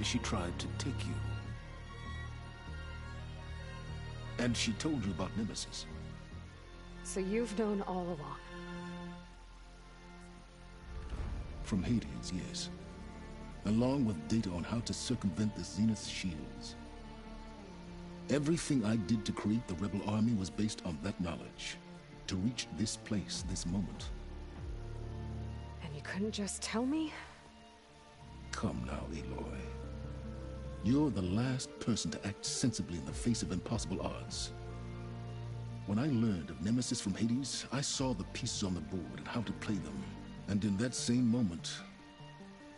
She tried to take you. And she told you about Nemesis. So you've known all along. From Hades, yes. Along with data on how to circumvent the Zenith's shields. Everything I did to create the Rebel Army was based on that knowledge. To reach this place, this moment. And you couldn't just tell me? Come now, Aloy. You're the last person to act sensibly in the face of impossible odds. When I learned of Nemesis from Hades, I saw the pieces on the board and how to play them. And in that same moment,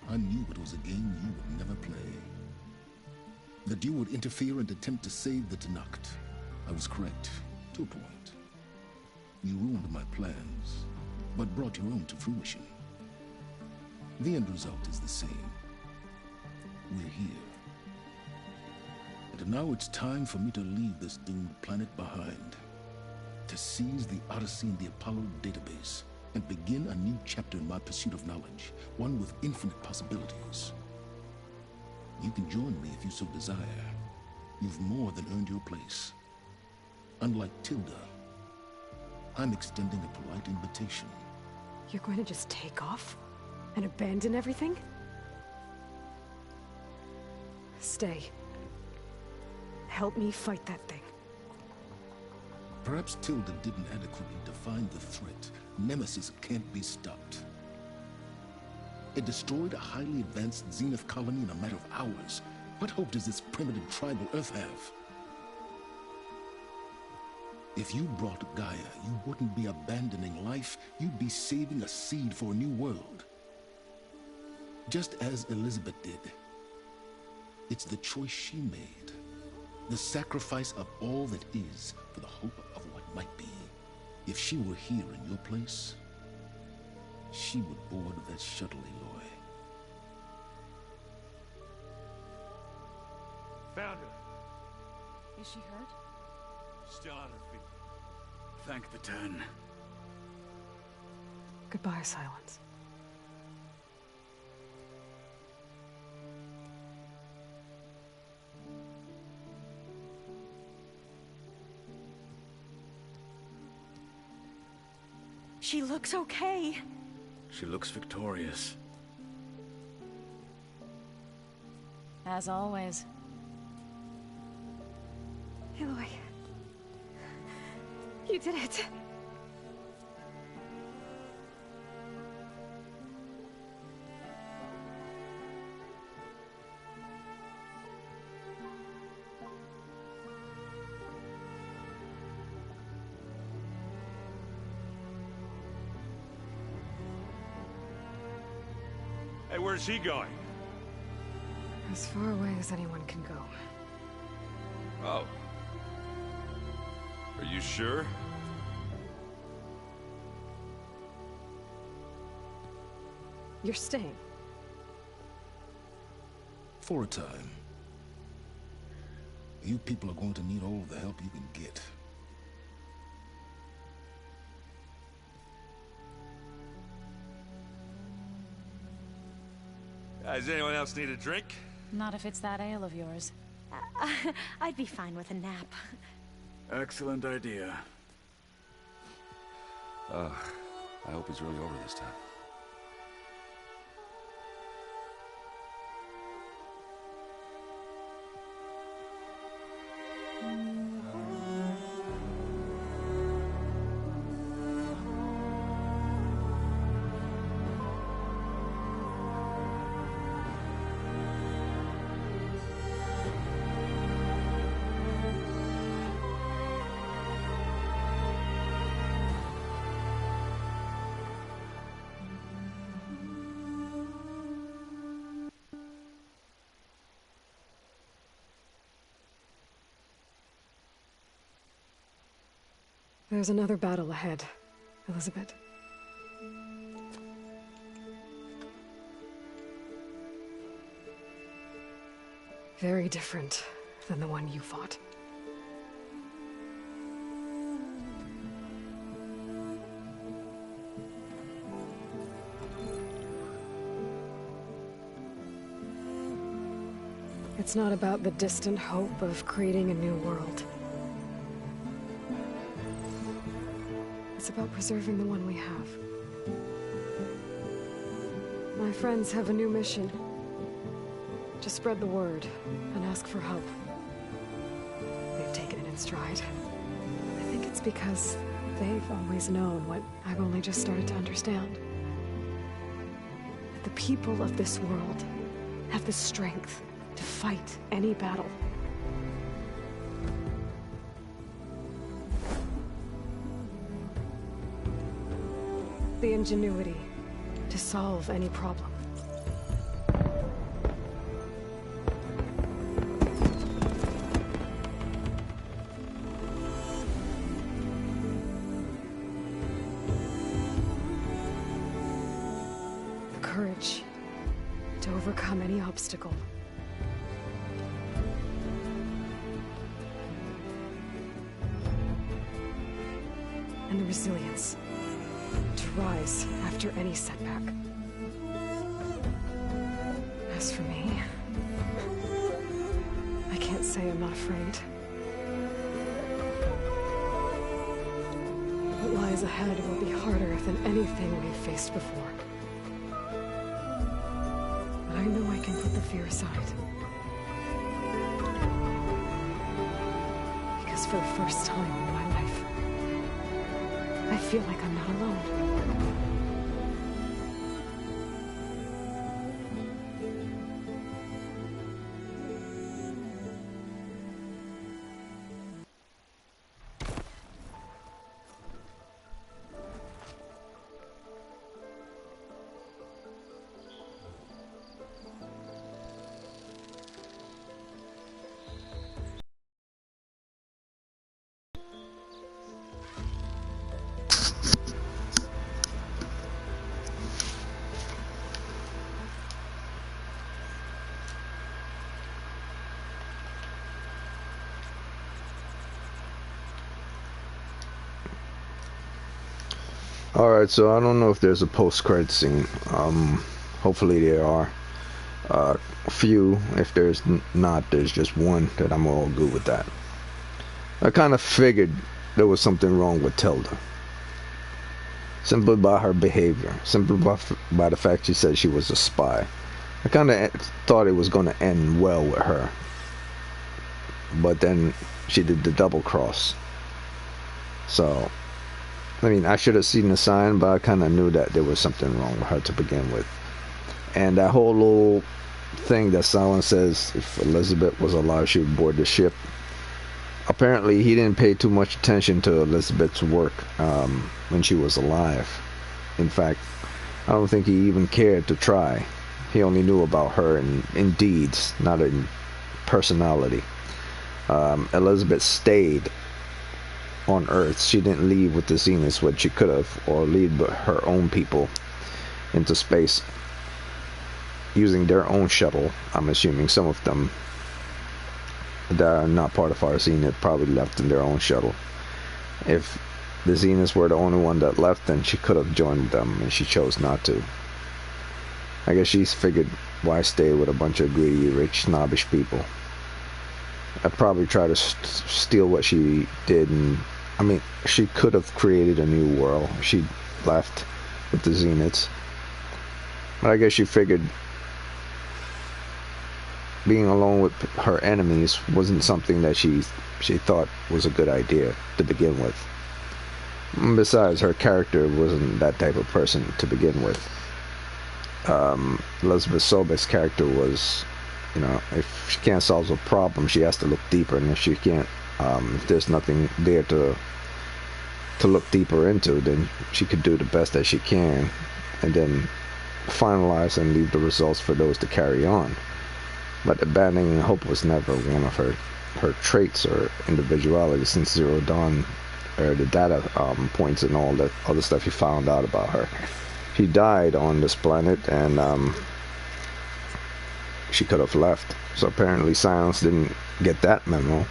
I knew it was a game you would never play. That you would interfere and attempt to save the Tenakth. I was correct, to a point. You ruined my plans, but brought your own to fruition. The end result is the same. We're here. And now it's time for me to leave this doomed planet behind. To seize the Odyssey and the Apollo database, and begin a new chapter in my pursuit of knowledge, one with infinite possibilities. You can join me if you so desire. You've more than earned your place. Unlike Tilda, I'm extending a polite invitation. You're going to just take off? And abandon everything? Stay. Help me fight that thing. Perhaps Tilda didn't adequately define the threat. Nemesis can't be stopped. It destroyed a highly advanced Zenith colony in a matter of hours. What hope does this primitive tribal Earth have? If you brought Gaia, you wouldn't be abandoning life, you'd be saving a seed for a new world. Just as Elizabeth did. It's the choice she made. The sacrifice of all that is for the hope of what might be. If she were here in your place, she would board that shuttle, Aloy. Found her. Is she hurt? Still on her feet. Thank the Ten. Goodbye, Silence. She looks okay. She looks victorious. As always. Aloy. You did it. Hey, where's he going? As far away as anyone can go. Oh. Are you sure? You're staying. For a time. You people are going to need all of the help you can get. Does anyone else need a drink? Not if it's that ale of yours. I'd be fine with a nap. Excellent idea. I hope it's really over this time. There's another battle ahead, Elizabeth. Very different than the one you fought. It's not about the distant hope of creating a new world. It's about preserving the one we have. My friends have a new mission. To spread the word and ask for help. They've taken it in stride. I think it's because they've always known what I've only just started to understand. That the people of this world have the strength to fight any battle. The ingenuity to solve any problem. The courage to overcome any obstacle. And the resilience to rise after any setback. As for me, I can't say I'm not afraid. What lies ahead will be harder than anything we've faced before. But I know I can put the fear aside. Because for the first time in my life, I feel like I'm not alone. Alright, so I don't know if there's a post-credit scene. Hopefully there are. A few. If there's not, there's just one, that I'm all good with that. I kind of figured there was something wrong with Tilda. Simply by her behavior. Simply by the fact she said she was a spy. I kind of thought it was going to end well with her. But then she did the double cross. So, I mean, I should have seen the sign, but I kind of knew that there was something wrong with her to begin with. And that whole little thing that Silent says, if Elizabeth was alive, she would board the ship. Apparently, he didn't pay too much attention to Elizabeth's work when she was alive. In fact, I don't think he even cared to try. He only knew about her in deeds, not in personality. Elizabeth stayed on Earth. She didn't leave with the Zeniths, what she could have, or lead her own people into space using their own shuttle. I'm assuming some of them that are not part of our Zenith probably left in their own shuttle. If the Zeniths were the only one that left, then she could have joined them, and she chose not to. I guess she's figured, why stay with a bunch of greedy, rich, snobbish people? I'd probably try to steal what she did, and I mean, she could have created a new world. She left with the Zeniths. But I guess she figured being alone with her enemies wasn't something that she thought was a good idea to begin with. Besides, her character wasn't that type of person to begin with. Elizabeth Sobeck's character was, you know, if she can't solve a problem, she has to look deeper, and if she can't, if there's nothing there to look deeper into, then she could do the best that she can, and then finalize and leave the results for those to carry on. But abandoning hope was never one of her traits or individuality since Zero Dawn, or the data points and all that other stuff you found out about her. She died on this planet, and she could have left. So apparently Silence didn't get that memo.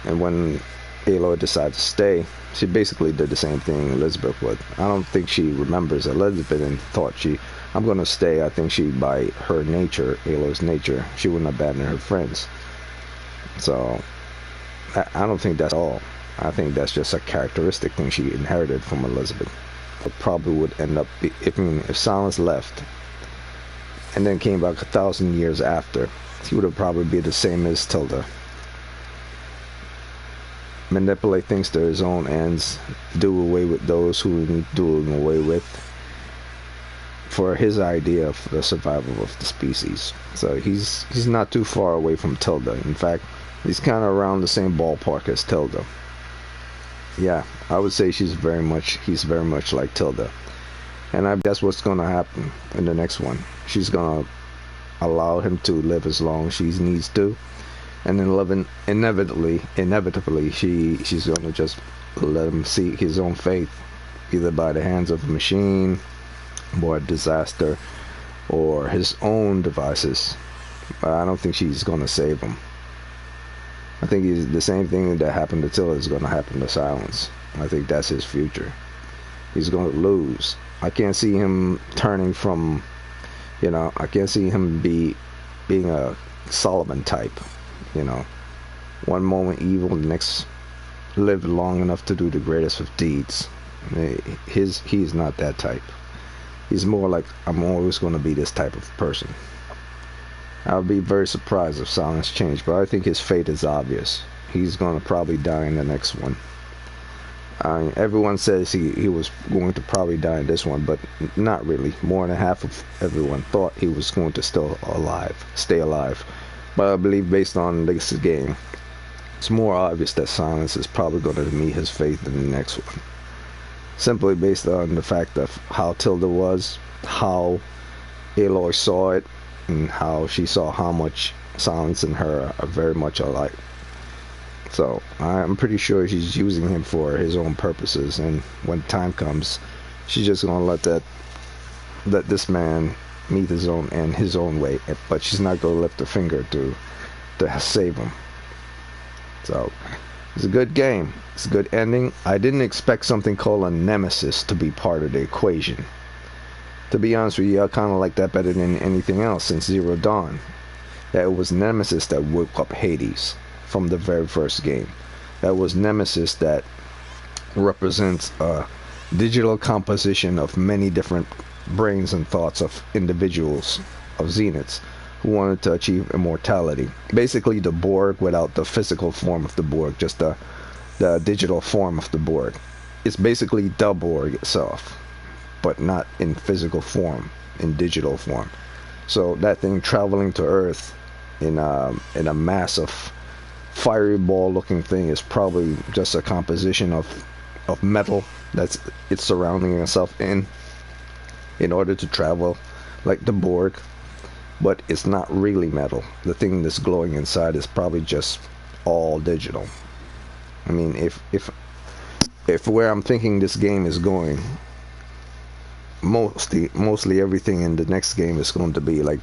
And when Aloy decided to stay, she basically did the same thing Elizabeth would. I don't think she remembers Elizabeth and thought I'm gonna stay. I think she, by her nature, Aloy's nature, she wouldn't abandon her friends. So, I don't think that's all. I think that's just a characteristic thing she inherited from Elizabeth. It probably would end up, if Silence left, and then came back 1,000 years after, he would have probably been the same as Tilda. Manipulate things to his own ends, do away with those who he need doing away with, for his idea of the survival of the species. So he's not too far away from Tilda. In fact, he's kind of around the same ballpark as Tilda. Yeah, I would say he's very much like Tilda. And that's what's going to happen in the next one. She's going to allow him to live as long as she needs to. And then inevitably, she's going to just let him see his own fate, either by the hands of a machine, or a disaster, or his own devices. But I don't think she's going to save him. I think the same thing that happened to Tilda is going to happen to Silence. I think that's his future. He's going to lose. I can't see him turning from, I can't see him being a Solomon type. One moment evil, the next live long enough to do the greatest of deeds. He's not that type. He's more like, I'm always going to be this type of person. I would be very surprised if Silence changed, but I think his fate is obvious. He's going to probably die in the next one. Everyone says he was going to probably die in this one, but not really. More than half of everyone thought he was going to stay alive. But I believe based on this game, it's more obvious that Silence is probably going to meet his fate in the next one. Simply based on the fact of how Tilda was, how Aloy saw it, and how she saw how much Silence and her are very much alike. So I'm pretty sure she's using him for his own purposes, and when time comes, she's just gonna let this man meet his own end his own way, but she's not gonna lift a finger to save him. So it's a good game. It's a good ending. I didn't expect something called a nemesis to be part of the equation. To be honest with you, I kind of like that better than anything else since Zero Dawn. That it was Nemesis that woke up Hades from the very first game. That was Nemesis that represents a digital composition of many different brains and thoughts of individuals, of Zeniths, who wanted to achieve immortality. Basically the Borg without the physical form of the Borg, just the digital form of the Borg. It's basically the Borg itself, but not in physical form, in digital form. So that thing traveling to Earth in a massive fiery ball looking thing is probably just a composition of metal that's it's surrounding itself in order to travel like the Borg, but it's not really metal. The thing that's glowing inside is probably just all digital. I mean, if where I'm thinking this game is going, mostly everything in the next game is going to be like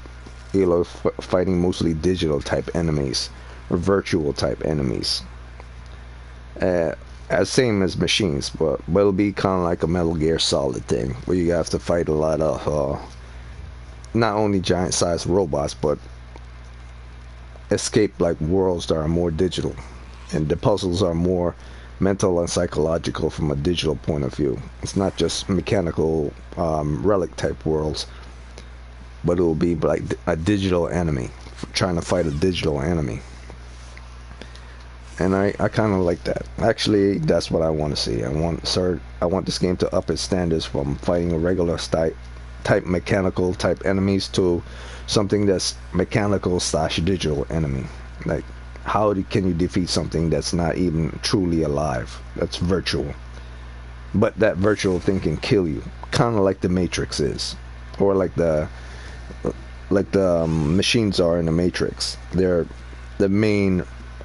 Aloy fighting mostly digital type enemies or virtual type enemies, as same as machines, but it'll be kind of like a Metal Gear Solid thing where you have to fight a lot of not only giant sized robots, but escape like worlds that are more digital, and the puzzles are more mental and psychological from a digital point of view. It's not just mechanical relic type worlds, but it will be like a digital enemy, trying to fight a digital enemy. And I kind of like that. Actually, that's what I want to see. I want this game to up its standards from fighting a regular type mechanical type enemies to something that's mechanical / digital enemy. Like, how can you defeat something that's not even truly alive, that's virtual, but that virtual thing can kill you, kind of like the Matrix is, or like the machines are in the Matrix. They're the main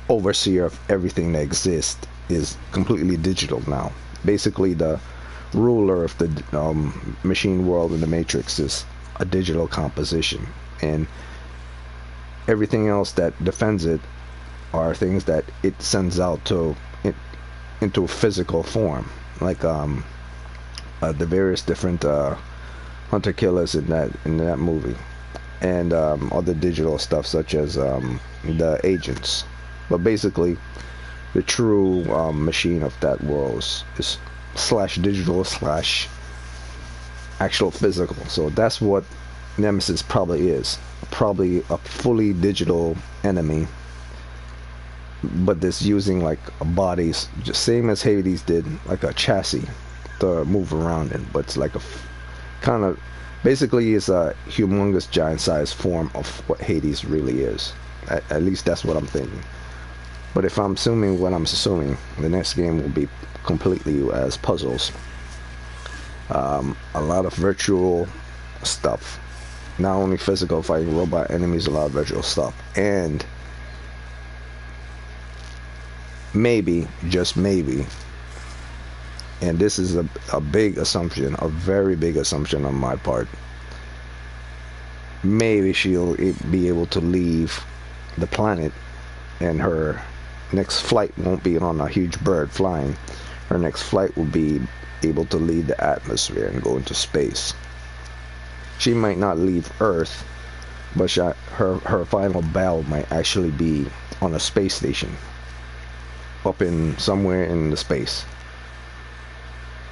overseer of everything that exists is completely digital now. Basically the ruler of the machine world in the Matrix is a digital composition, and everything else that defends it are things that it sends out to into a physical form, like the various different hunter killers in that movie, and other digital stuff such as the agents. But basically, the true machine of that world is slash digital slash actual physical. So that's what Nemesis probably is. Probably a fully digital enemy, but this using like a bodies, just same as Hades did, like a chassis to move around in, but it's like a kind of basically is a humongous giant sized form of what Hades really is. At least that's what I'm thinking. But if I'm assuming what I'm assuming, the next game will be completely as puzzles. A lot of virtual stuff, not only physical fighting robot enemies, a lot of virtual stuff, and maybe, just maybe, and this is a big assumption, a very big assumption on my part, maybe she'll be able to leave the planet, and her next flight won't be on a huge bird flying. Her next flight will be able to leave the atmosphere and go into space. She might not leave Earth, but her final battle might actually be on a space station, up in somewhere in the space.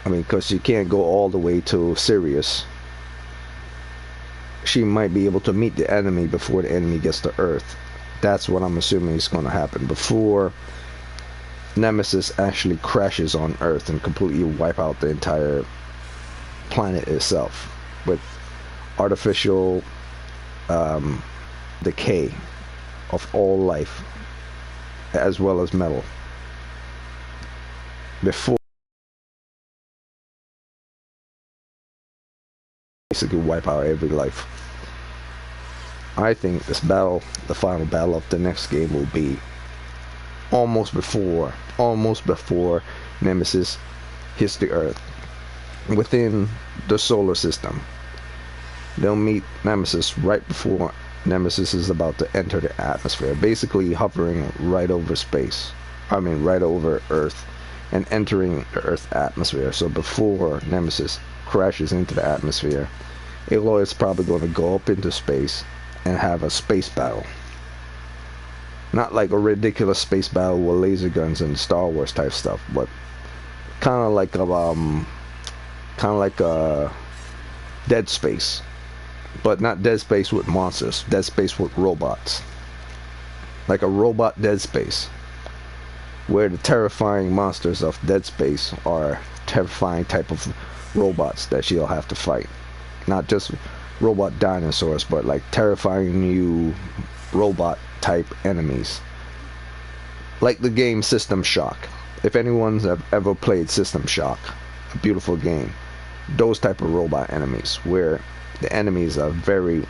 I mean, because she can't go all the way to Sirius. She might be able to meet the enemy before the enemy gets to Earth. That's what I'm assuming is going to happen, before Nemesis actually crashes on Earth and completely wipe out the entire planet itself with artificial decay of all life as well as metal, before basically wipe out every life. I think this battle, the final battle of the next game, will be almost before Nemesis hits the Earth, within the solar system. They'll meet Nemesis right before Nemesis is about to enter the atmosphere, basically hovering right over space. I mean, right over Earth, and entering the Earth atmosphere. So before Nemesis crashes into the atmosphere, Aloy is probably going to go up into space and have a space battle. Not like a ridiculous space battle with laser guns and Star Wars type stuff, but kind of like a Dead Space, but not Dead Space with monsters. Dead Space with robots, like a robot Dead Space, where the terrifying monsters of Dead Space are terrifying type of robots that she'll have to fight. Not just robot dinosaurs, but like terrifying new robot type enemies, like the game System Shock. If anyone's ever played System Shock, a beautiful game, those type of robot enemies, where the enemies are very,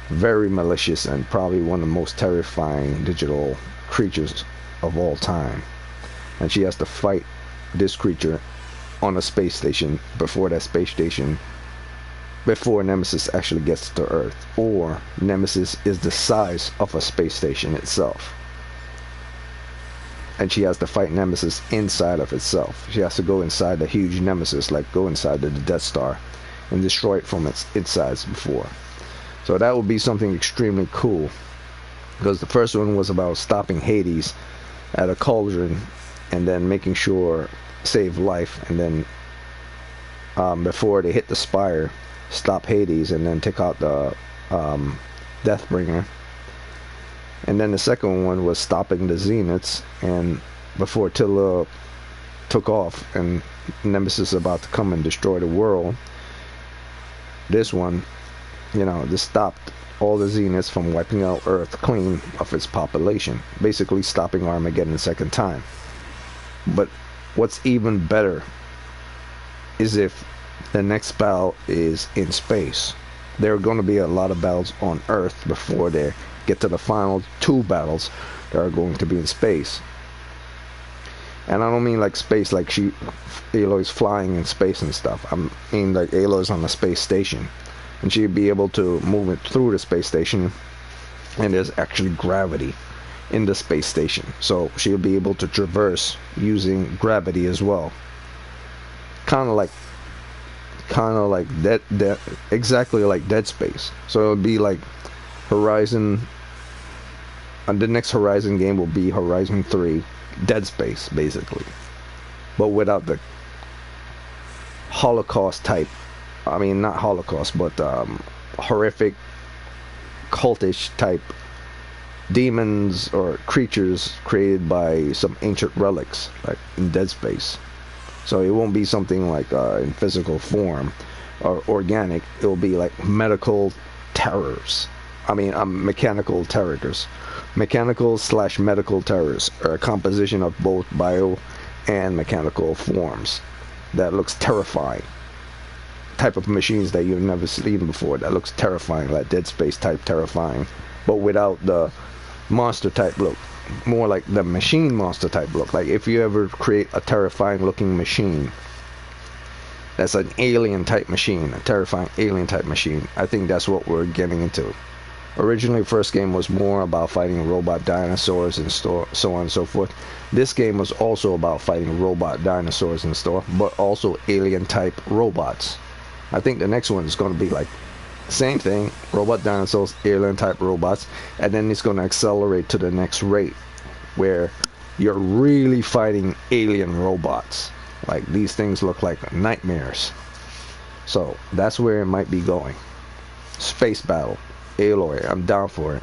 very malicious and probably one of the most terrifying digital creatures of all time, and she has to fight this creature on a space station before Nemesis actually gets to Earth, or Nemesis is the size of a space station itself, and she has to fight Nemesis inside of itself. She has to go inside the huge Nemesis, like go inside the Death Star and destroy it from its insides before. So that would be something extremely cool, because the first one was about stopping Hades at a cauldron and then making sure save life, and then before they hit the spire, stop Hades and then take out the Deathbringer. And then the second one was stopping the Zeniths, and before Attila took off and Nemesis is about to come and destroy the world, this one, this stopped all the Zeniths from wiping out Earth clean of its population, basically stopping Armageddon the second time. But what's even better is if the next battle is in space. There are going to be a lot of battles on Earth before they get to the final two battles that are going to be in space. And I don't mean like space like Aloy's flying in space and stuff. I mean like Aloy's on a space station, and she'd be able to move it through the space station, and there's actually gravity in the space station. So she'll be able to traverse using gravity as well. Kind of like that, exactly like Dead Space. So it'll be like Horizon, and the next Horizon game will be Horizon 3 Dead Space, basically, but without the Holocaust type, I mean not Holocaust, but horrific cultish type demons or creatures created by some ancient relics like in Dead Space. So it won't be something like in physical form or organic. It will be like medical terrors. I mean, mechanical terrors. Mechanical/medical terrors, or a composition of both bio and mechanical forms that looks terrifying. Type of machines that you've never seen before that looks terrifying, like Dead Space type terrifying, but without the monster type look. More like the machine monster type look. Like if you ever create a terrifying looking machine that's an alien type machine, a terrifying alien type machine, I think that's what we're getting into. Originally, first game was more about fighting robot dinosaurs and so on and so forth. This game was also about fighting robot dinosaurs and stuff, but also alien type robots. I think the next one is going to be like same thing, robot dinosaurs, alien type robots, and then it's going to accelerate to the next rate where you're really fighting alien robots. Like these things look like nightmares. So that's where it might be going. Space battle, Aloy, I'm down for it.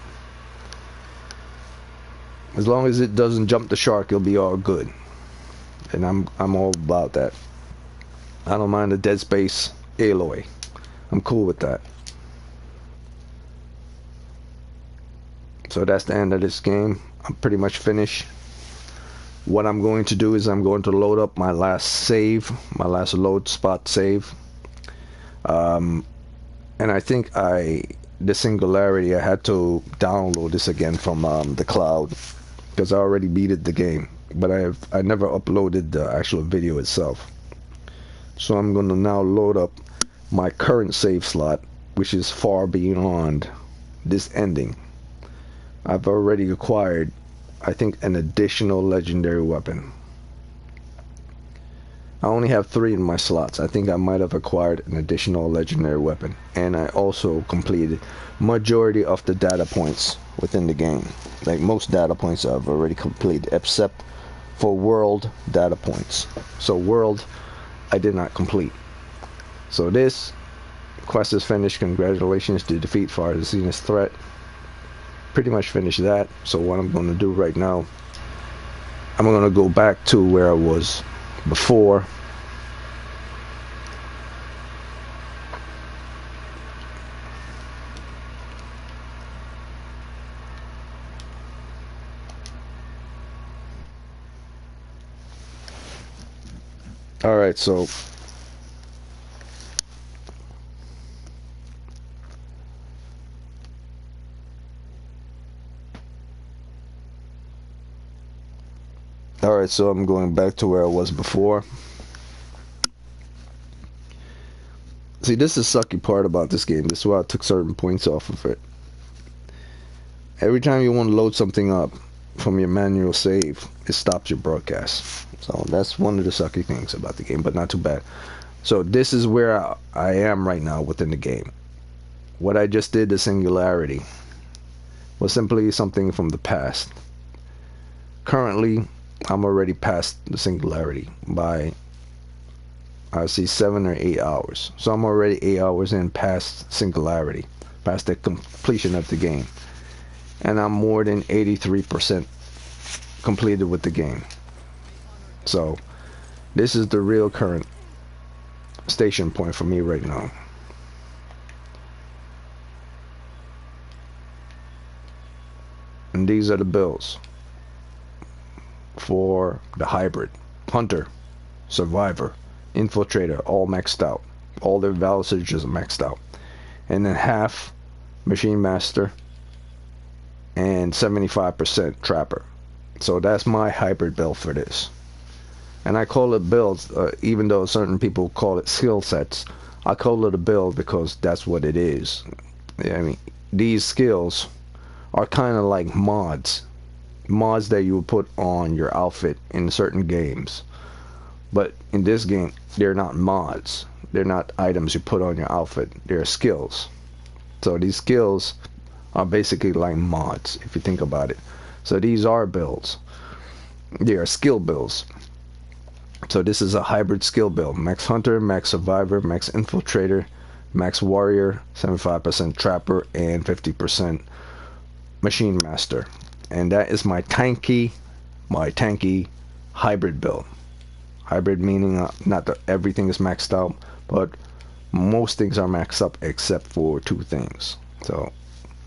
As long as it doesn't jump the shark, it'll be all good. And I'm all about that. I don't mind the Dead Space Aloy. I'm cool with that. So that's the end of this game. I'm pretty much finished. What I'm going to do is I'm going to load up my last save, my last load spot save. And I think the Singularity, I had to download this again from the cloud because I already beated the game, but I never uploaded the actual video itself. So I'm going to now load up my current save slot, which is far beyond this ending. I've already acquired, I think, an additional legendary weapon. I only have 3 in my slots. I think I might have acquired an additional legendary weapon. And I also completed majority of the data points within the game. Like most data points I've already completed, except for world data points. So world, I did not complete. So this quest is finished. Congratulations to defeat Far the Zenith threat. Pretty much finished that. So what I'm going to do right now, I'm going to go back to where I was before. Alright, so I'm going back to where I was before. See, this is the sucky part about this game. This is why I took certain points off of it. Every time you want to load something up from your manual save, it stops your broadcast. So that's one of the sucky things about the game, but not too bad. So this is where I am right now within the game. What I just did, the Singularity, was simply something from the past. Currently, I'm already past the Singularity by, I see, 7 or 8 hours. So I'm already 8 hours in past Singularity, past the completion of the game. And I'm more than 83% completed with the game. So this is the real current station point for me right now. And these are the builds for the hybrid: Hunter, Survivor, Infiltrator, all maxed out. All their value surges are maxed out. And then half Machine Master and 75% Trapper. So that's my hybrid build for this. And I call it builds, even though certain people call it skill sets. I call it a build because that's what it is. I mean, these skills are kind of like mods mods that you would put on your outfit in certain games. But in this game, they're not mods. They're not items you put on your outfit. They're skills. So these skills are basically like mods, if you think about it. So these are builds. They are skill builds. So this is a hybrid skill build. Max Hunter, Max Survivor, Max Infiltrator, Max Warrior, 75% Trapper, and 50% Machine Master. And that is my tanky hybrid build. Hybrid meaning not that everything is maxed out, but most things are maxed up except for two things. So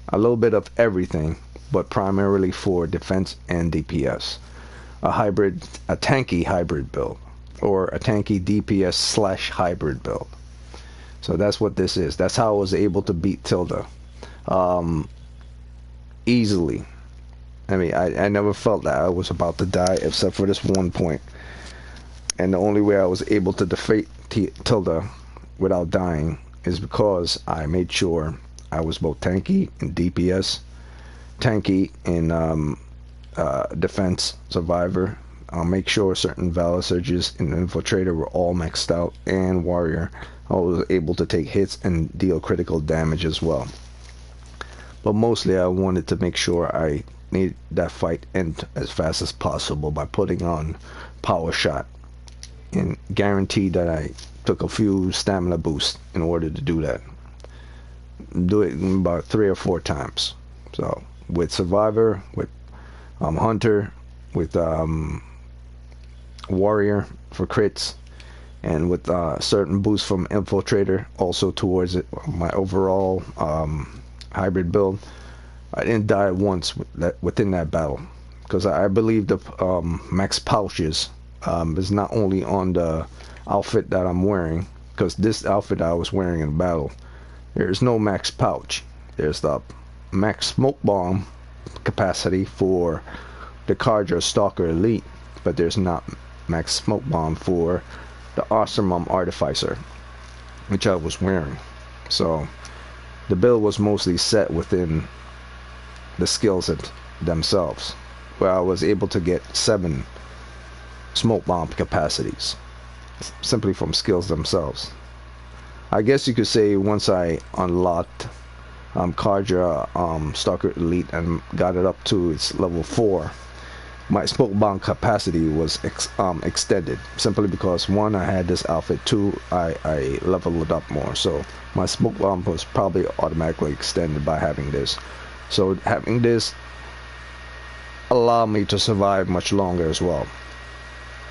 a little bit of everything, but primarily for defense and DPS. A tanky hybrid build, or a tanky DPS / hybrid build. So that's what this is. That's how I was able to beat Tilda easily. I mean, I never felt that I was about to die except for this one point. And the only way I was able to defeat Tilda without dying is because I made sure I was both tanky in DPS, tanky in defense, survivor. I'll make sure certain valor surges in infiltrator were all maxed out, and warrior I was able to take hits and deal critical damage as well. But mostly I wanted to make sure I need that fight end as fast as possible by putting on power shot, and guaranteed that I took a few stamina boosts in order to do that. Do it about 3 or 4 times. So with survivor, with hunter, with warrior for crits, and with certain boosts from infiltrator also towards it, my overall hybrid build, I didn't die once within that battle, because I believe the max pouches is not only on the outfit that I'm wearing, because this outfit I was wearing in battle, there's no max pouch. There's the max smoke bomb capacity for the Carja Stalker Elite, but there's not max smoke bomb for the Awesome Artificer, which I was wearing. So the build was mostly set within the skills themselves, where I was able to get 7 smoke bomb capacities simply from skills themselves. I guess you could say once I unlocked Carja Stalker Elite and got it up to its level 4, my smoke bomb capacity was extended, simply because 1, I had this outfit, 2, I leveled it up more, so my smoke bomb was probably automatically extended by having this. So having this allowed me to survive much longer as well,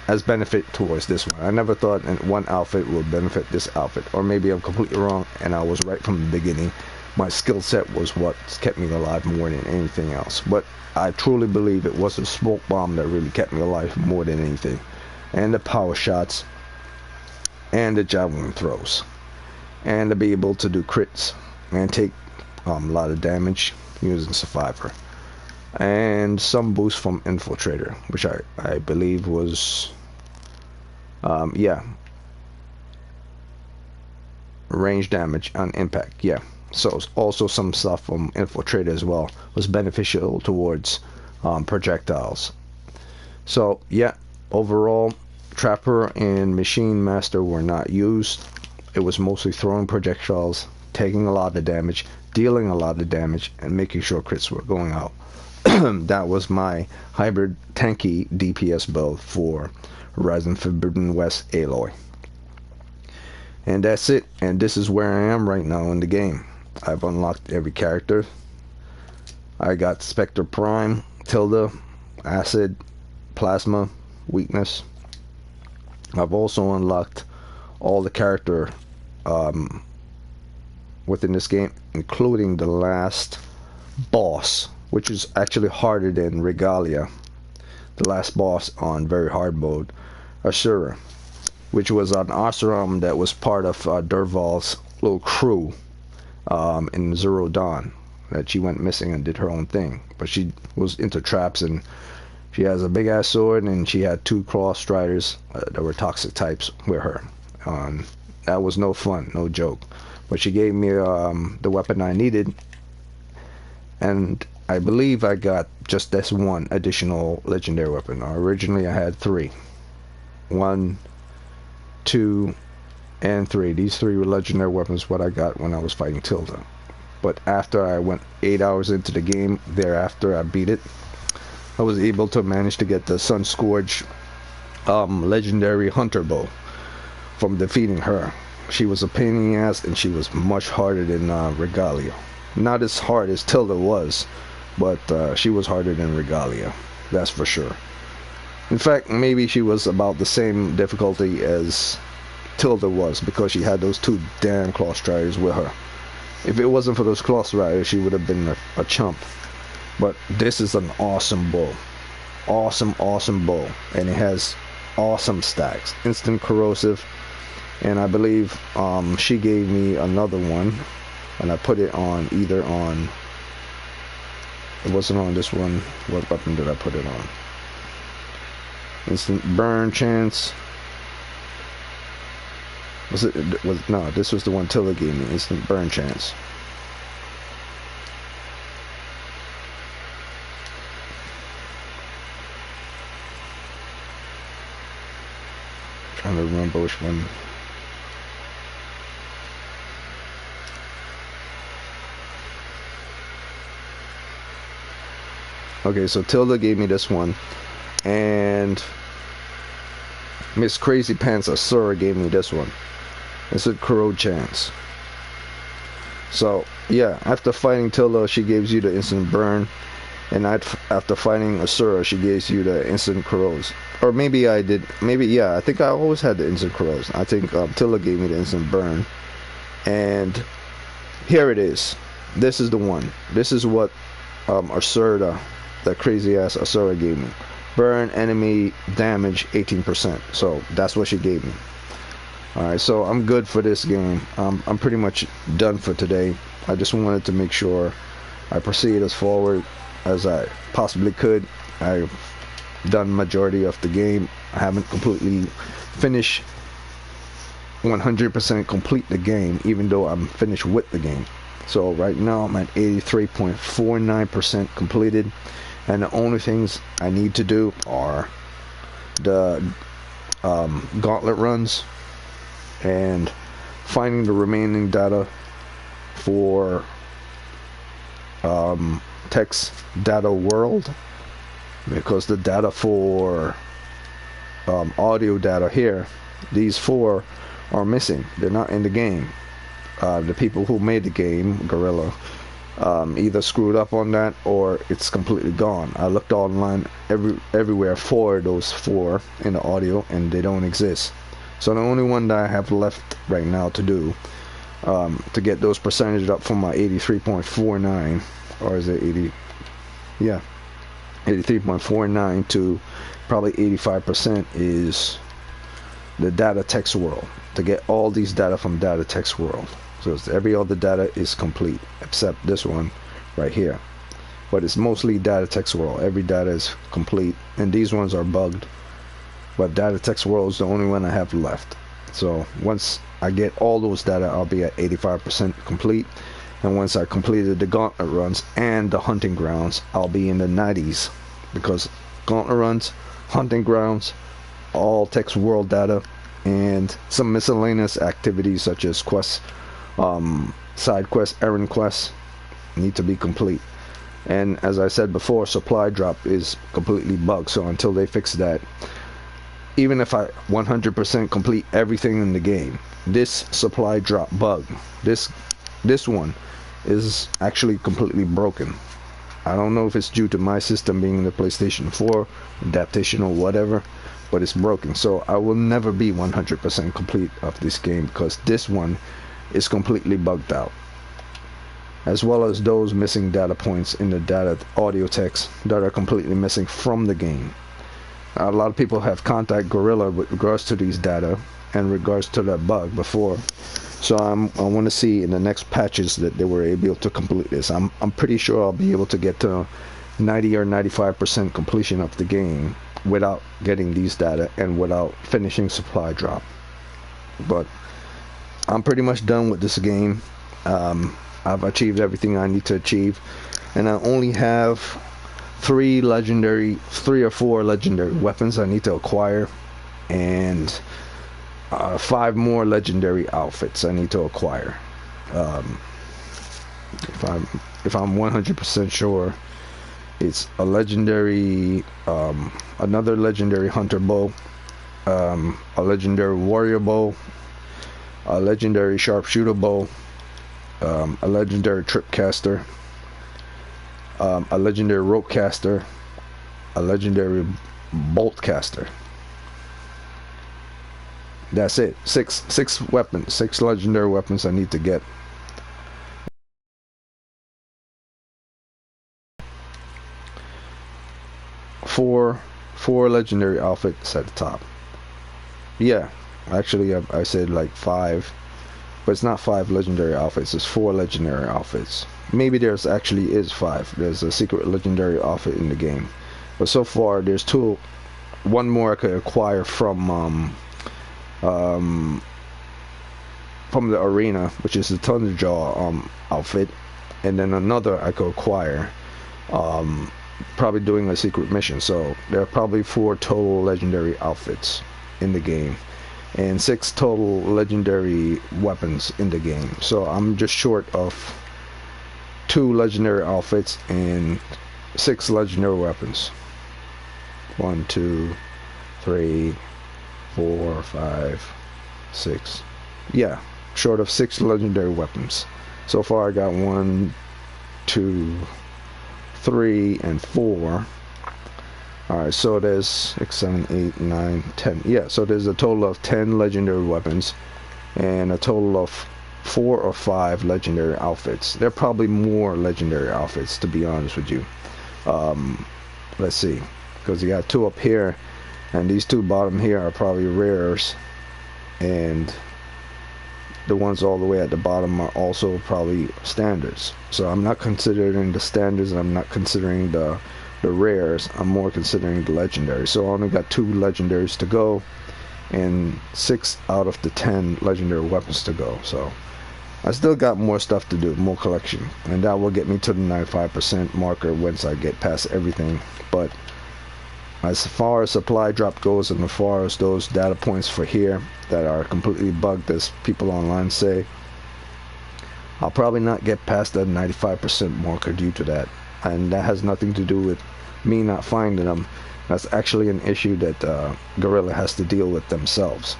as benefit towards this one. I never thought one outfit would benefit this outfit, or maybe I'm completely wrong and I was right from the beginning. My skill set was what kept me alive more than anything else, but I truly believe it was the smoke bomb that really kept me alive more than anything, and the power shots, and the javelin throws, and to be able to do crits and take a lot of damage using survivor, and some boost from infiltrator, which I believe was range damage on impact. So also some stuff from infiltrator as well was beneficial towards projectiles. So overall, Trapper and Machine Master were not used. It was mostly throwing projectiles, taking a lot of damage, dealing a lot of damage, and making sure crits were going out. That was my hybrid tanky DPS build for Horizon Forbidden West Aloy. And that's it, and this is where I am right now in the game. I've unlocked every character. I got Spectre Prime, Tilda, Acid, Plasma, Weakness. I've also unlocked all the character within this game, including the last boss, which is actually harder than Regalia, the last boss on very hard mode, Ashura, which was an Ashram that was part of Durval's little crew in Zero Dawn, that she went missing and did her own thing, but she was into traps, and she has a big ass sword, and she had 2 cross striders that were toxic types with her. That was no fun, no joke, but she gave me the weapon I needed, and I believe I got just this one additional legendary weapon. Originally I had 3. 1, 2, and 3. These 3 were legendary weapons what I got when I was fighting Tilda. But after I went 8 hours into the game, thereafter I beat it, I was able to manage to get the Sun Scourge legendary hunter bow from defeating her. She was a pain in the ass, and she was much harder than Regalia. Not as hard as Tilda was, but she was harder than Regalia, that's for sure. In fact, maybe she was about the same difficulty as Tilda was, because she had those 2 damn Claw Striders with her. If it wasn't for those Claw Striders, she would have been a chump. But this is an awesome bow. Awesome bow. And it has awesome stacks. Instant corrosive. And I believe she gave me another one. And I put it on either on... It wasn't on this one. What weapon did I put it on? Instant burn chance. No, this was the one Tilda gave me. Instant burn chance. Trying to remember which one. Okay, so Tilda gave me this one, and Miss Crazy Pants Asura gave me this one. It's a corrode chance. So yeah, after fighting Tilda, she gives you the instant burn, and after fighting Asura, she gives you the instant corrodes. Or maybe I did. Maybe, yeah, I think I always had the instant corrodes. I think Tilda gave me the instant burn, and here it is. This is the one. This is what Asura, that crazy ass Asura, gave me. Burn enemy damage 18%. So that's what she gave me. Alright, so I'm good for this game. I'm pretty much done for today. I just wanted to make sure I proceed as forward as I possibly could. I've done majority of the game. I haven't completely finished 100% complete the game, even though I'm finished with the game. So right now I'm at 83.49% completed, and the only things I need to do are the gauntlet runs and finding the remaining data for text data world, because the data for audio data here, these 4 are missing. They're not in the game. The people who made the game, Gorilla, either screwed up on that or it's completely gone. I looked online everywhere for those 4 in the audio, and they don't exist. So the only one that I have left right now to do, to get those percentages up from my 83.49, or is it 80? Yeah, 83.49 to probably 85%, is the data text world. To get all these data from data text world. So every other data is complete except this one right here. But it's mostly data text world. Every data is complete, and these ones are bugged. But data text world is the only one I have left. So once I get all those data, I'll be at 85% complete. And once I completed the gauntlet runs and the hunting grounds, I'll be in the 90s, because gauntlet runs, hunting grounds, all text world data, and some miscellaneous activities such as quests, side quests, errand quests need to be complete. And as I said before, supply drop is completely bugged, so until they fix that, even if I 100% complete everything in the game, this supply drop bug, this one is actually completely broken. I don't know if it's due to my system being the PlayStation 4 adaptation or whatever, but it's broken. So I will never be 100% complete of this game, because this one is completely bugged out, as well as those missing data points in the data audio text that are completely missing from the game. A lot of people have contacted Gorilla with regards to these data and regards to that bug before, so I want to see in the next patches that they were able to complete this. I'm pretty sure I'll be able to get to 90 or 95% completion of the game without getting these data and without finishing supply drop. But I'm pretty much done with this game. I've achieved everything I need to achieve. and I only have 3 or 4 legendary weapons I need to acquire, and 5 more legendary outfits I need to acquire. If I'm 100% sure, it's a legendary, another legendary hunter bow, a legendary warrior bow, a legendary sharpshooter bow, a legendary trip caster, a legendary rope caster, a legendary bolt caster. That's it. Six weapons, 6 legendary weapons I need to get. Four legendary outfits at the top. Yeah, actually I said like 5, but it's not 5 legendary outfits, it's 4 legendary outfits. Maybe there's actually is 5. There's a secret legendary outfit in the game, but so far there's 2. One more I could acquire from the arena, which is the Thunderjaw outfit, and then another I could acquire probably doing a secret mission. So there are probably 4 total legendary outfits in the game, and 6 total legendary weapons in the game. So I'm just short of 2 legendary outfits and 6 legendary weapons. 1, 2, 3, 4, 5, 6. Yeah, short of 6 legendary weapons. So far I got 1, 2, 3, and 4. Alright, so there's 6, 7, 8, 9, 10. Yeah, so there's a total of 10 legendary weapons and a total of 4 or 5 legendary outfits. There are probably more legendary outfits, to be honest with you. Let's see, because you got 2 up here, and these 2 bottom here are probably rares, and the ones all the way at the bottom are also probably standards. So I'm not considering the standards, and I'm not considering the rares. I'm more considering the legendary. So I only got 2 legendaries to go and 6 out of the 10 legendary weapons to go. So I still got more stuff to do, more collection, and that will get me to the 95% marker once I get past everything. But as far as supply drop goes, and as far as those data points for here that are completely bugged, as people online say, I'll probably not get past that 95% marker due to that. And that has nothing to do with me not finding them. That's actually an issue that Guerrilla has to deal with themselves.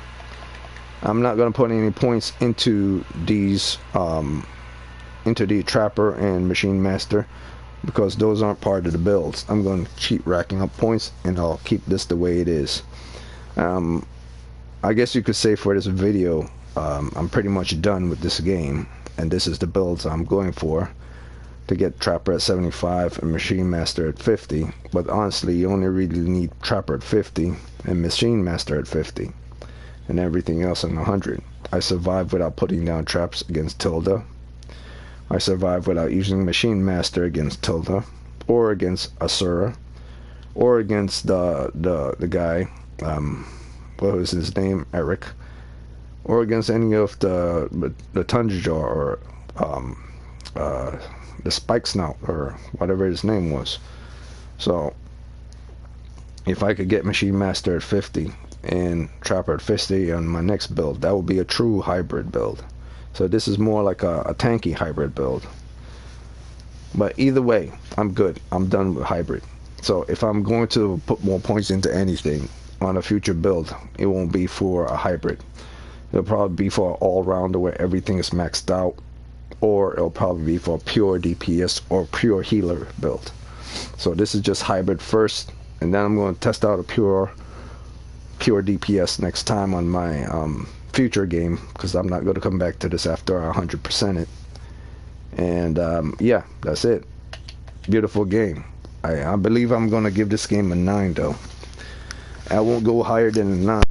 I'm not going to put any points into these into the Trapper and Machine Master, because those aren't part of the builds. I'm going to keep racking up points, and I'll keep this the way it is. I guess you could say for this video, I'm pretty much done with this game, and this is the builds I'm going for, to get Trapper at 75 and Machine Master at 50. But honestly, you only really need Trapper at 50 and Machine Master at 50, and everything else in 100. I survived without putting down traps against Tilda. I survived without using Machine Master against Tilda, or against Asura, or against the guy, what was his name, Eric, or against any of the Thunderjaw, or the Spike Snout, or whatever his name was. So if I could get Machine Master at 50 and Trapper at 50 on my next build, that would be a true hybrid build. So this is more like a tanky hybrid build. But either way, I'm good. I'm done with hybrid. So if I'm going to put more points into anything on a future build, it won't be for a hybrid. It'll probably be for an all-rounder where everything is maxed out, or it'll probably be for a pure DPS or pure healer build. So this is just hybrid first, and then I'm going to test out a pure DPS next time on my future game, because I'm not going to come back to this after I 100% it. And yeah, that's it. Beautiful game. I believe I'm going to give this game a 9 though. I won't go higher than a 9.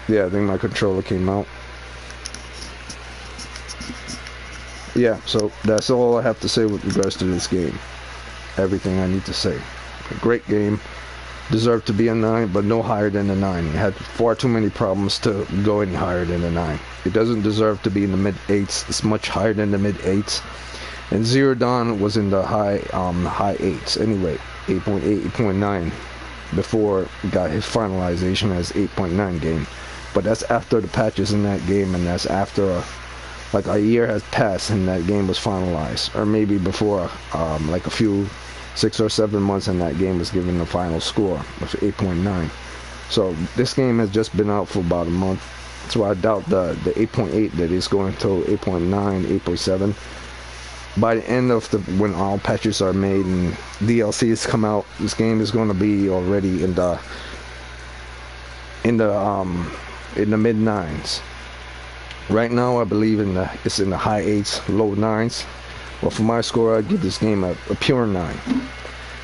Yeah, I think my controller came out. Yeah, so that's all I have to say with regards to this game. Everything I need to say. A great game. Deserved to be a 9, but no higher than a 9. It had far too many problems to go any higher than a 9. It doesn't deserve to be in the mid-8s. It's much higher than the mid-8s. And Zero Dawn was in the high 8s. Anyway, 8.8, 8.9 before it got his finalization as 8.9 game. But that's after the patches in that game, and that's after like a year has passed and that game was finalized, or maybe before like a few 6 or 7 months and that game was given the final score of 8.9. So this game has just been out for about a month, so I doubt the 8.8 that is going to 8.9, 8.7. By the end of when all patches are made and DLCs come out, this game is going to be already in the mid 9s. Right now I believe it's in the high 8s, low 9s. Well, for my score, I'd give this game a pure 9.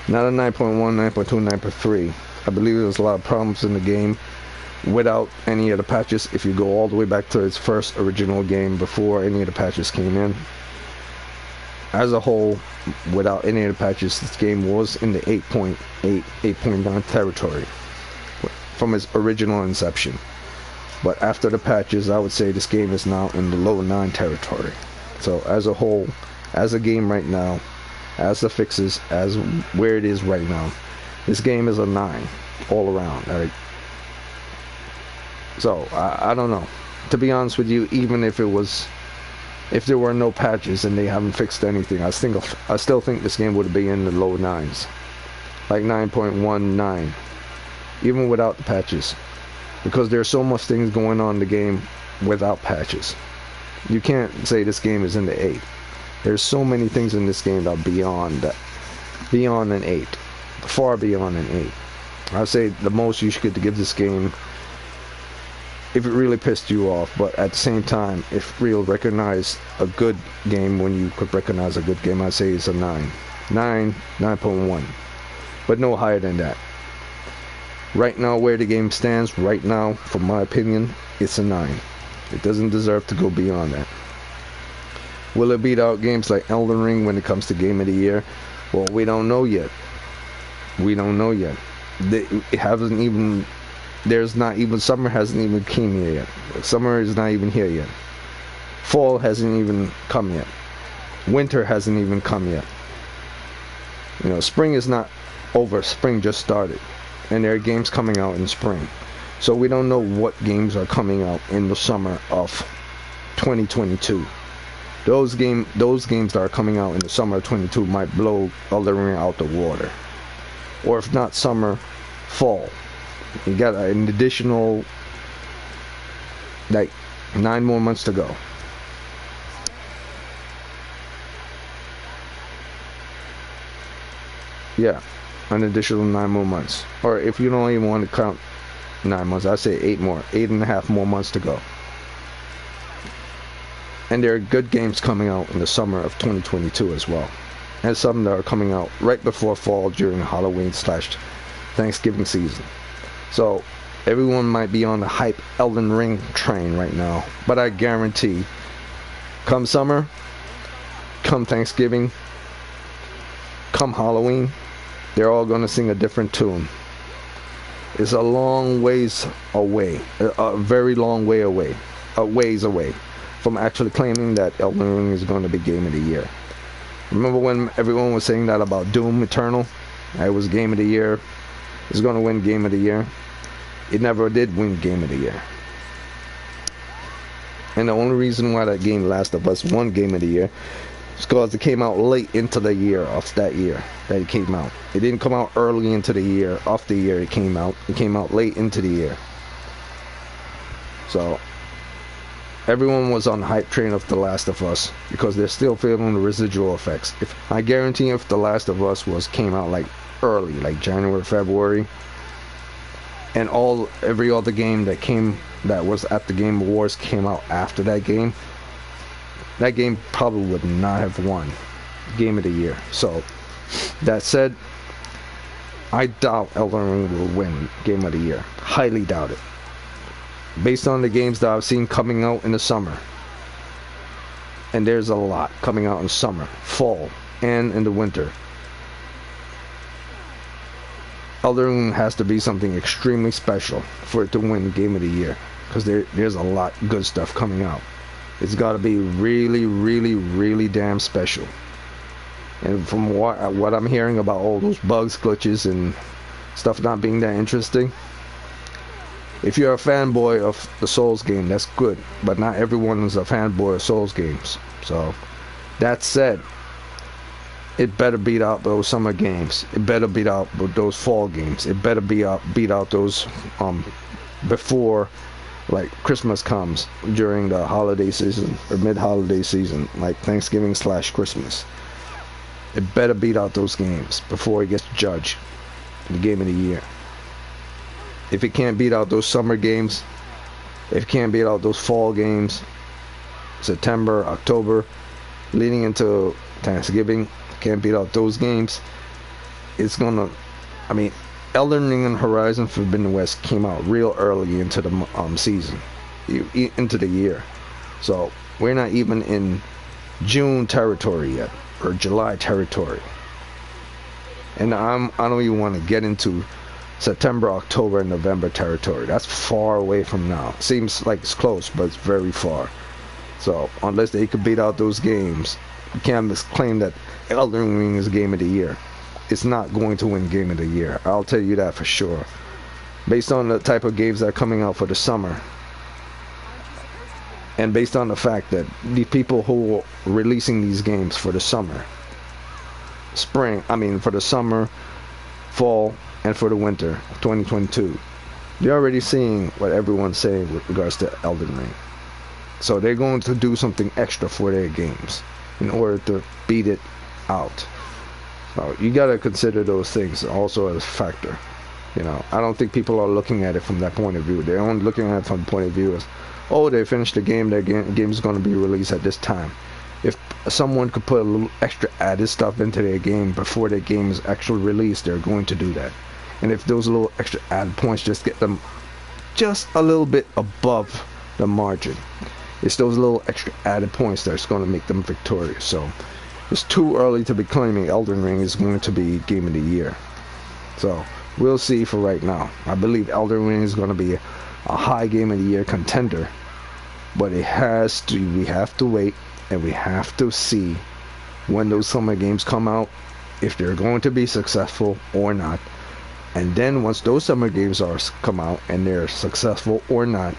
Not a 9.1, 9.2, 9.3. I believe there's a lot of problems in the game without any of the patches. If you go all the way back to its first original game before any of the patches came in. As a whole, without any of the patches, this game was in the 8.8, 8.9 territory from its original inception. But after the patches, I would say this game is now in the low 9 territory. So as a whole, as a game right now, as the fixes, as where it is right now, this game is a 9 all around. Right? So I don't know. To be honest with you, even if there were no patches and they haven't fixed anything, I still think this game would be in the low 9s, like 9.19, even without the patches. Because there's so much things going on in the game without patches. You can't say this game is in the 8. There's so many things in this game that are beyond an 8, far beyond an 8. I'd say the most you should give this game, if it really pissed you off, but at the same time, if real recognize a good game when you could recognize a good game, I'd say it's a 9. 9.1, but no higher than that. Right now, where the game stands, right now, from my opinion, it's a 9. It doesn't deserve to go beyond that. Will it beat out games like Elden Ring when it comes to Game of the Year? Well, we don't know yet. We don't know yet. It hasn't even... There's not even... Summer hasn't even came here yet. Summer is not even here yet. Fall hasn't even come yet. Winter hasn't even come yet. You know, spring is not over. Spring just started. And there are games coming out in spring. So we don't know what games are coming out in the summer of 2022. Those games that are coming out in the summer of 22 might blow Elden Ring out the water. Or if not summer, fall. You got an additional like 9 more months to go. Yeah. An additional 9 more months. Or if you don't even want to count 9 months, I say 8.5 more months to go. And there are good games coming out in the summer of 2022 as well. And some that are coming out right before fall during Halloween/Thanksgiving season. So everyone might be on the hype Elden Ring train right now. But I guarantee, come summer, come Thanksgiving, come Halloween, they're all going to sing a different tune. It's a long ways away, a very long way away, a ways away from actually claiming that Elden Ring is going to be Game of the Year. Remember when everyone was saying that about Doom Eternal? It was Game of the Year. It's going to win Game of the Year. It never did win Game of the Year. And the only reason why that game, Last of Us, won Game of the Year is because it came out late into the year of that year that it came out. It didn't come out early into the year of the year it came out. It came out late into the year. So everyone was on the hype train of The Last of Us because they're still feeling the residual effects. I guarantee if The Last of Us came out like early, like January, February, and every other game that was at the Game Awards came out after that game, that game probably would not have won Game of the Year. So, that said, I doubt Elden Ring will win Game of the Year. Highly doubt it. Based on the games that I've seen coming out in the summer. And there's a lot coming out in summer, fall, and in the winter. Elden Ring has to be something extremely special for it to win Game of the Year. Because there's a lot of good stuff coming out. It's got to be really, really, really damn special. And from what I'm hearing about all those bugs, glitches, and stuff not being that interesting, if you're a fanboy of the Souls game, that's good. But not everyone is a fanboy of Souls games. So, that said, it better beat out those summer games. It better beat out those fall games. It better beat out those before, like, Christmas comes during the holiday season or mid-holiday season, like Thanksgiving/Christmas. It better beat out those games before it gets judged in the Game of the Year. If it can't beat out those summer games, if it can't beat out those fall games, September, October, leading into Thanksgiving, can't beat out those games, it's gonna, I mean, Elden Ring and Horizon Forbidden West came out real early into the season, into the year. So, we're not even in June territory yet. Or July territory, and I don't even want to get into September, October, and November territory. That's far away from now. Seems like it's close, but it's very far. So unless they could beat out those games, you can't claim that Elden Ring is Game of the Year. It's not going to win Game of the Year. I'll tell you that for sure. Based on the type of games that are coming out for the summer. And based on the fact that the people who are releasing these games for the summer, for the summer, fall, and for the winter of 2022, they're already seeing what everyone's saying with regards to Elden Ring. So they're going to do something extra for their games in order to beat it out. So you gotta consider those things also as a factor. You know, I don't think people are looking at it from that point of view. They're only looking at it from the point of view as, oh, they finished the game, their game is going to be released at this time. If someone could put a little extra added stuff into their game before their game is actually released, they're going to do that. And if those little extra added points just get them just a little bit above the margin, it's those little extra added points that's going to make them victorious. So it's too early to be claiming Elden Ring is going to be Game of the Year. So we'll see for right now. I believe Elden Ring is going to be a high Game of the Year contender, but we have to wait and we have to see when those summer games come out, if they're going to be successful or not. And then once those summer games come out and they're successful or not,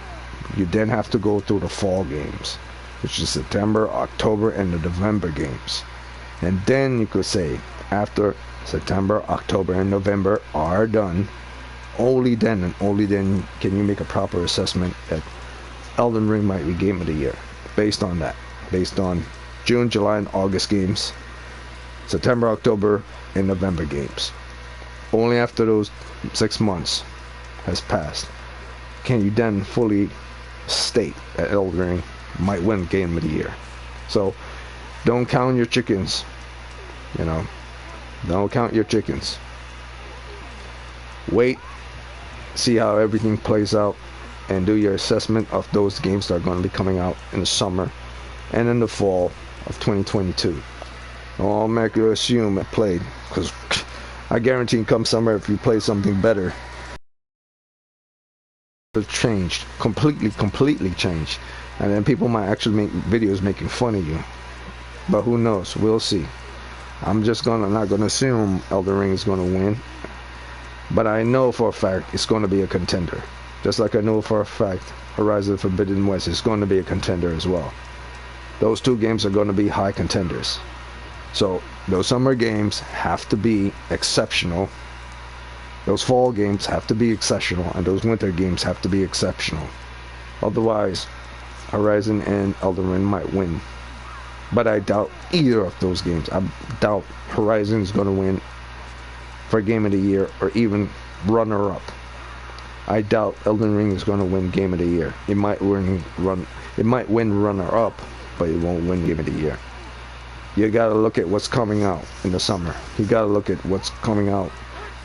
you then have to go through the fall games, which is September, October, and the November games. And then you could say, after September, October, and November are done, only then and only then can you make a proper assessment that Elden Ring might be Game of the Year. Based on that. Based on June, July, and August games, September, October, and November games. Only after those 6 months has passed can you then fully state that Elden Ring might win Game of the Year. So don't count your chickens. You know, don't count your chickens. Wait, see how everything plays out, and do your assessment of those games that are going to be coming out in the summer and in the fall of 2022. I'll make you assume it played, because I guarantee come summer, if you play something better, it's changed, completely changed, and then people might actually make videos making fun of you. But who knows? We'll see. I'm just not gonna assume Elden Ring is gonna win, but I know for a fact it's gonna be a contender. Just like I know for a fact Horizon Forbidden West is going to be a contender as well. Those two games are going to be high contenders. So those summer games have to be exceptional. Those fall games have to be exceptional, and those winter games have to be exceptional. Otherwise, Horizon and Elden Ring might win. But I doubt either of those games. I doubt Horizon is going to win for Game of the Year or even runner-up. I doubt Elden Ring is going to win Game of the Year. It might win runner-up, but it won't win Game of the Year. You gotta look at what's coming out in the summer. You gotta look at what's coming out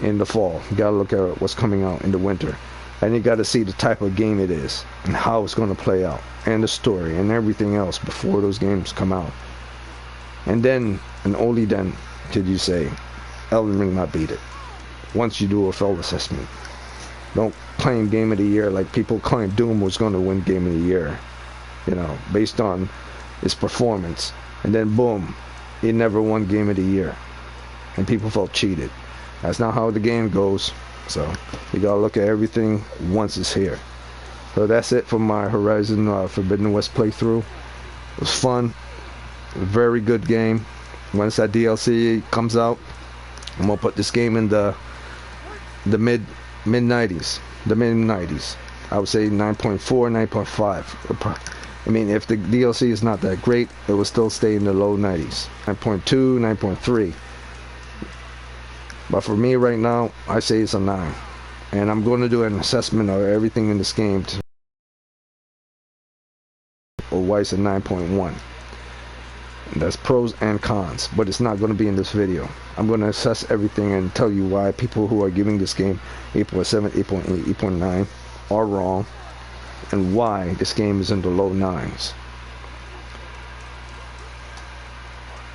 in the fall. You gotta look at what's coming out in the winter. And you gotta see the type of game it is and how it's gonna play out and the story and everything else before those games come out. And then, and only then, did you say Elden Ring might beat it. Once you do a full assessment. Don't claim Game of the Year like people claim Doom was gonna win Game of the Year. You know, based on its performance. And then boom, it never won Game of the Year. And people felt cheated. That's not how the game goes. So, you gotta look at everything once it's here. So that's it for my Horizon Forbidden West playthrough. It was fun. Very good game. Once that DLC comes out, I'm gonna put this game in the mid 90s. The mid 90s. I would say 9.4, 9.5. I mean, if the DLC is not that great, it will still stay in the low 90s. 9.2, 9.3. But for me right now, I say it's a 9. And I'm going to do an assessment of everything in this game. Or why it's a 9.1. That's pros and cons. But it's not going to be in this video. I'm going to assess everything and tell you why people who are giving this game 8.7, 8.8, 8.9 are wrong. And why this game is in the low 9s.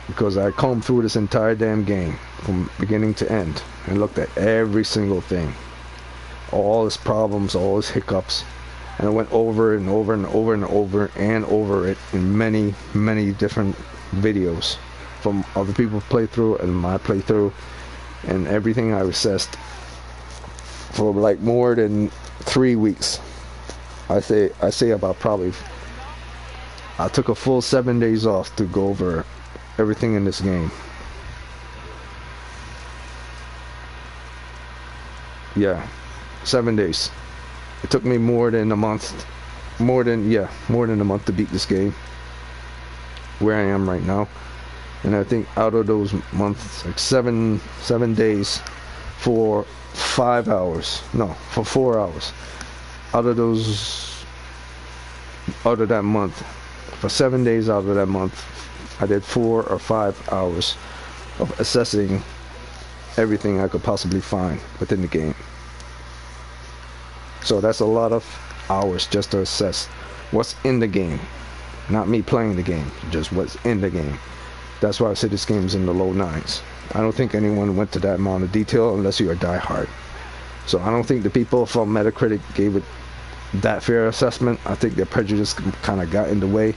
Because I combed through this entire damn game from beginning to end and looked at every single thing, all its problems, all its hiccups, and I went over and over and over and over and over it in many different videos from other people's playthrough and my playthrough, and everything I assessed for like more than 3 weeks. I say about probably, I took a full 7 days off to go over everything in this game. Yeah, 7 days. It took me more than a month, more than a month to beat this game, where I am right now. And I think out of those months, like seven days for 5 hours, no, for 4 hours. Out of that month, for 7 days out of that month, I did 4 or 5 hours of assessing everything I could possibly find within the game. So that's a lot of hours just to assess what's in the game. Not me playing the game, just what's in the game. That's why I say this game's in the low 9s. I don't think anyone went to that amount of detail unless you're a diehard. So I don't think the people from Metacritic gave it that fair assessment. I think their prejudice kind of got in the way.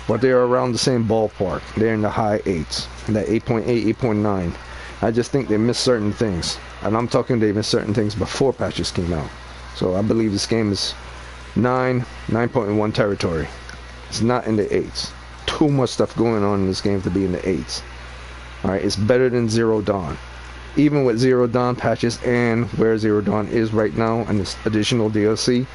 But they're around the same ballpark. They're in the high 8s. That 8.8, 8.9. I just think they missed certain things. And I'm talking they missed certain things before patches came out. So I believe this game is 9.1 territory. It's not in the 8s. Too much stuff going on in this game to be in the 8s. Alright, it's better than Zero Dawn. Even with Zero Dawn patches and where Zero Dawn is right now and this additional DLC,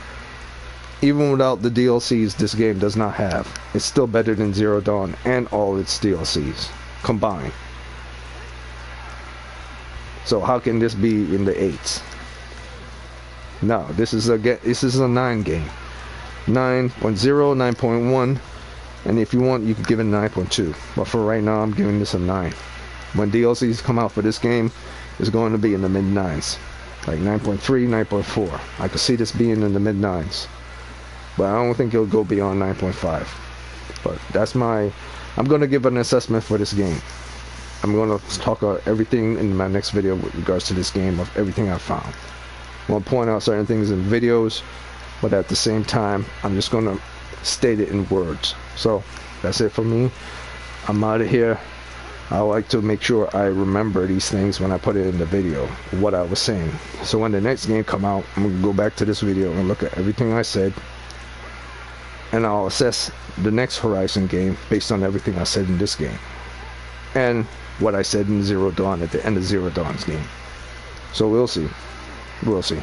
even without the DLCs this game does not have, it's still better than Zero Dawn and all its DLCs combined. So how can this be in the 8s? No, this is a 9 game. 9.0, 9.1, and if you want you can give it a 9.2. But for right now I'm giving this a 9. When DLCs come out for this game, it's going to be in the mid 9s. Like 9.3, 9.4. I could see this being in the mid 9s. But I don't think it'll go beyond 9.5. But that's I'm going to give an assessment for this game. I'm going to talk about everything in my next video with regards to this game, of everything I found. I'm going to point out certain things in videos, but at the same time, I'm just going to state it in words. So, that's it for me. I'm out of here. I like to make sure I remember these things when I put it in the video, what I was saying. So when the next game come out, I'm going to go back to this video and look at everything I said. And I'll assess the next Horizon game based on everything I said in this game. And what I said in Zero Dawn at the end of Zero Dawn's game. So we'll see. We'll see.